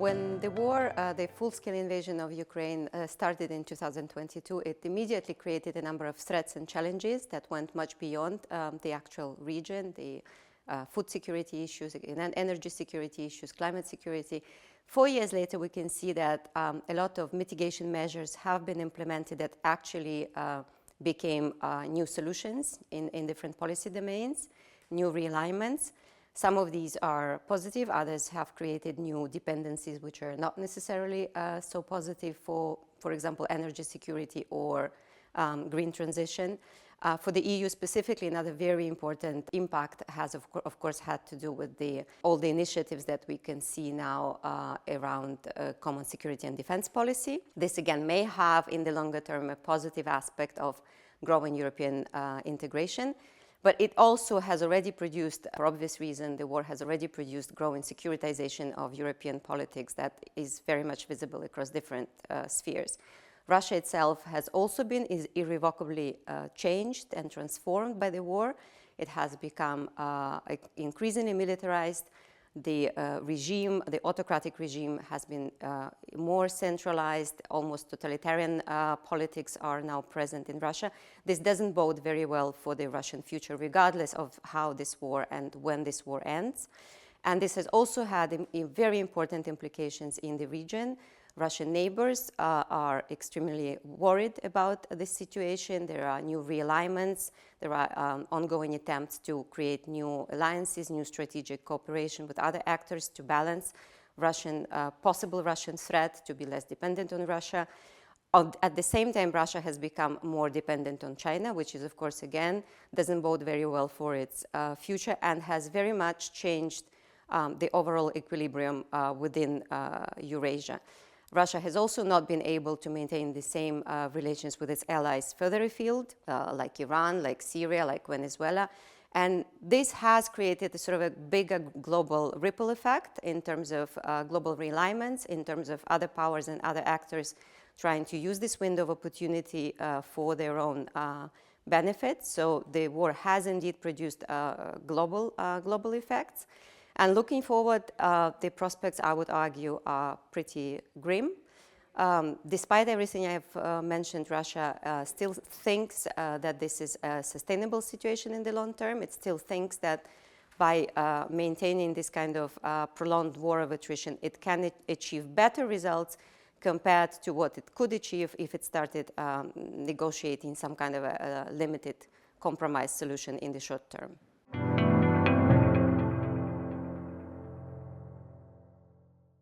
When the war, the full-scale invasion of Ukraine started in 2022, it immediately created a number of threats and challenges that went much beyond the actual region, the food security issues, energy security issues, climate security. 4 years later, we can see that a lot of mitigation measures have been implemented that actually became new solutions in different policy domains, new realignments. Some of these are positive, others have created new dependencies which are not necessarily so positive for example, energy security or green transition. For the EU specifically, another very important impact has of course had to do with all the initiatives that we can see now around common security and defense policy. This again may have in the longer term a positive aspect of growing European integration. But it also has already produced, for obvious reason, the war has already produced growing securitization of European politics that is very much visible across different spheres. Russia itself has also been irrevocably changed and transformed by the war. It has become increasingly militarized. The regime, the autocratic regime has been more centralized, almost totalitarian politics are now present in Russia. This doesn't bode very well for the Russian future, regardless of how this war and when this war ends. And this has also had very important implications in the region. Russian neighbors are extremely worried about this situation. There are new realignments. There are ongoing attempts to create new alliances, new strategic cooperation with other actors to balance possible Russian threat, to be less dependent on Russia. At the same time, Russia has become more dependent on China, which is, of course, again, doesn't bode very well for its future and has very much changed the overall equilibrium within Eurasia. Russia has also not been able to maintain the same relations with its allies further afield, like Iran, like Syria, like Venezuela. And this has created a sort of a bigger global ripple effect in terms of global realignments, in terms of other powers and other actors trying to use this window of opportunity for their own benefit. So the war has indeed produced global effects. And looking forward, the prospects, I would argue, are pretty grim. Despite everything I've mentioned, Russia still thinks that this is a sustainable situation in the long term. It still thinks that by maintaining this kind of prolonged war of attrition, it can achieve better results compared to what it could achieve if it started negotiating some kind of a limited compromise solution in the short term.